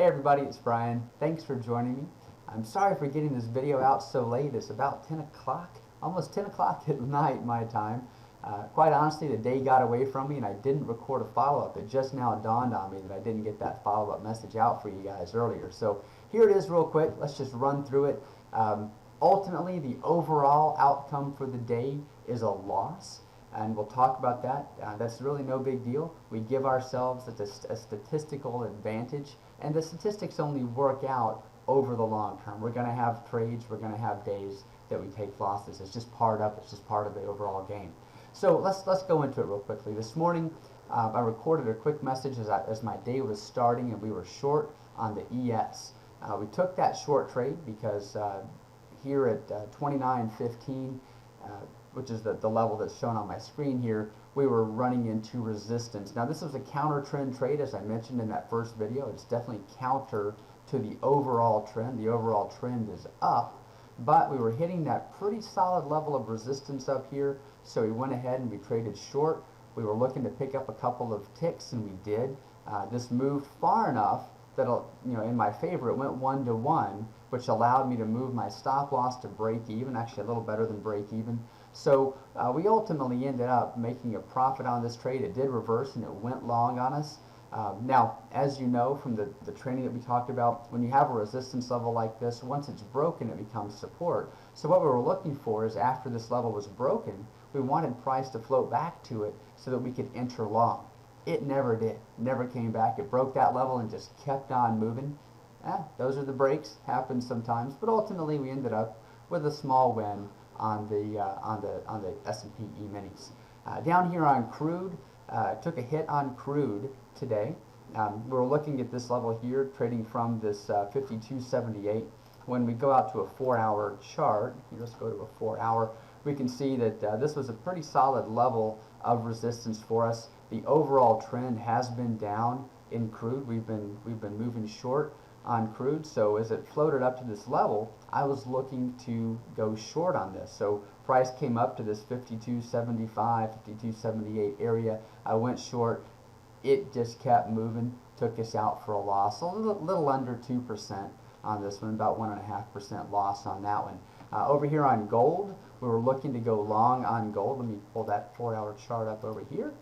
Hey everybody, it's Brian. Thanks for joining me. I'm sorry for getting this video out so late. It's about 10 o'clock, almost 10 o'clock at night my time. Quite honestly, the day got away from me and I didn't record a follow-up. It just now dawned on me that I didn't get that follow-up message out for you guys earlier. So here it is real quick. Let's just run through it. Ultimately, the overall outcome for the day is a loss, and we'll talk about that. That's really no big deal. We give ourselves a statistical advantage, and the statistics only work out over the long term. We're going to have trades, we're going to have days that we take losses. It's just part of the overall game. So let's go into it real quickly. This morning, I recorded a quick message as my day was starting, and we were short on the ES. We took that short trade because here at 29.15, which is the level that's shown on my screen here, we were running into resistance. Now this was a counter trend trade, as I mentioned in that first video. It's definitely counter to the overall trend. The overall trend is up, but we were hitting that pretty solid level of resistance up here, so we went ahead and we traded short. We were looking to pick up a couple of ticks, and we did. This moved far enough that, in my favor, it went 1-to-1, which allowed me to move my stop loss to break even, actually a little better than break even. So we ultimately ended up making a profit on this trade. It did reverse and it went long on us. Now, as you know from the training that we talked about, when you have a resistance level like this, once it's broken, it becomes support. So what we were looking for is, after this level was broken, we wanted price to float back to it so that we could enter long. It never did. Never came back. It broke that level and just kept on moving. Those are the breaks. Happens sometimes, but ultimately we ended up with a small win on the S&P E-minis. Down here on crude, took a hit on crude today. We're looking at this level here, trading from this 52.78. When we go out to a 4-hour chart, let's go to a 4-hour, we can see that this was a pretty solid level of resistance for us. The overall trend has been down in crude. We've been moving short on crude, so as it floated up to this level, I was looking to go short on this. So price came up to this 52.75, 52.78 area. I went short. It just kept moving, took us out for a loss, a little under 2% on this one, about 1.5% loss on that one. Over here on gold, we were looking to go long on gold. Let me pull that 4-hour chart up over here.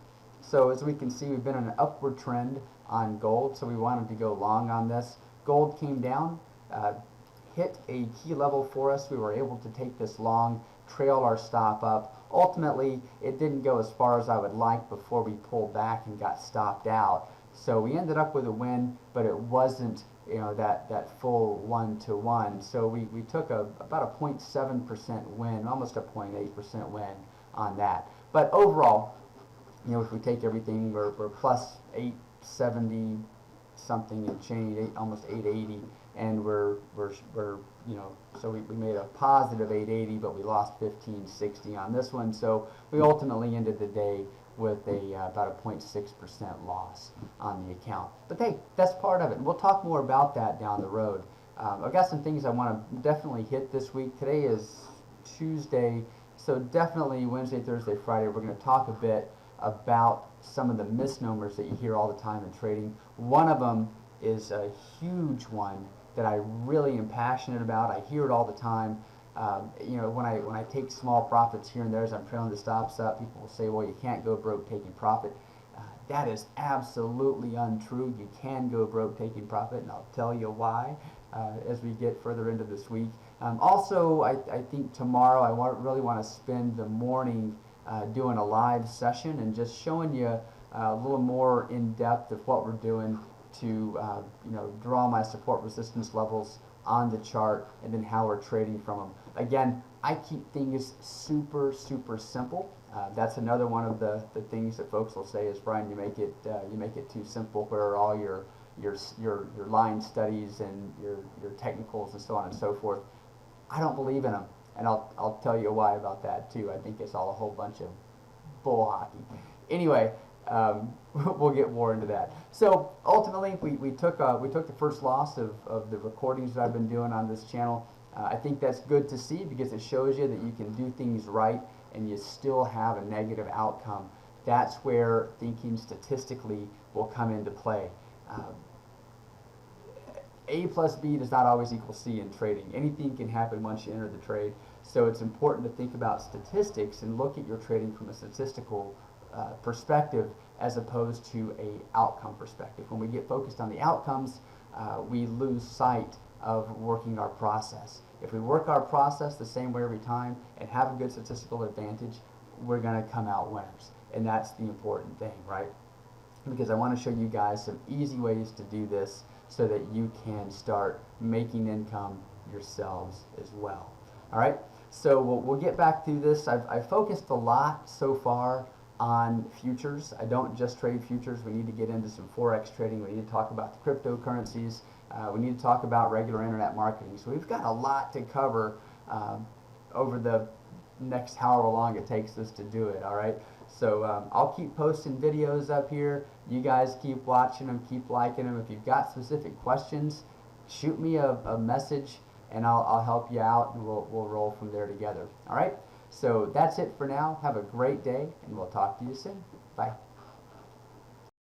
So as we can see, we've been on an upward trend on gold, so we wanted to go long on this. Gold came down, hit a key level for us. We were able to take this long, trail our stop up. Ultimately, it didn't go as far as I would like before we pulled back and got stopped out. So we ended up with a win, but it wasn't that full 1-to-1. So we took about a 0.7% win, almost a 0.8% win on that. But overall, if we take everything, we're plus 870 something and change, almost 880, and so we made a positive 880, but we lost 1560 on this one. So we ultimately ended the day with about a 0.6% loss on the account. But hey, that's part of it, and we'll talk more about that down the road. I've got some things I want to definitely hit this week. Today is Tuesday, so definitely Wednesday, Thursday, Friday, we're going to talk a bit about some of the misnomers that you hear all the time in trading. One of them is a huge one that I really am passionate about. I hear it all the time. When I take small profits here and there as I'm trailing the stops up, people will say, well, you can't go broke taking profit. That is absolutely untrue. You can go broke taking profit, and I'll tell you why as we get further into this week. Also, I think tomorrow I really want to spend the morning doing a live session and just showing you a little more in depth of what we're doing to draw my support resistance levels on the chart, and then how we're trading from them. Again, I keep things super simple. That's another one of the things that folks will say is, Brian, you make it too simple. Where are all your line studies and your technicals and so on and so forth? I don't believe in them. And I'll tell you why about that too. I think it's all a whole bunch of bull hockey. Anyway, we'll get more into that. So ultimately, we took the first loss of the recordings that I've been doing on this channel. I think that's good to see, because it shows you that you can do things right and you still have a negative outcome. That's where thinking statistically will come into play. A plus B does not always equal C in trading. Anything can happen once you enter the trade. So it's important to think about statistics and look at your trading from a statistical perspective as opposed to a outcome perspective. When we get focused on the outcomes, we lose sight of working our process. If we work our process the same way every time and have a good statistical advantage, we're going to come out winners. And that's the important thing, right? Because I want to show you guys some easy ways to do this so that you can start making income yourselves as well. All right, so we'll get back to this. I've focused a lot so far on futures. I don't just trade futures. We need to get into some Forex trading. We need to talk about the cryptocurrencies. We need to talk about regular internet marketing. So we've got a lot to cover over the next however long it takes us to do it, all right? So I'll keep posting videos up here. You guys keep watching them, keep liking them. If you've got specific questions, shoot me a message and I'll help you out, and we'll roll from there together. All right? So that's it for now. Have a great day, and we'll talk to you soon. Bye.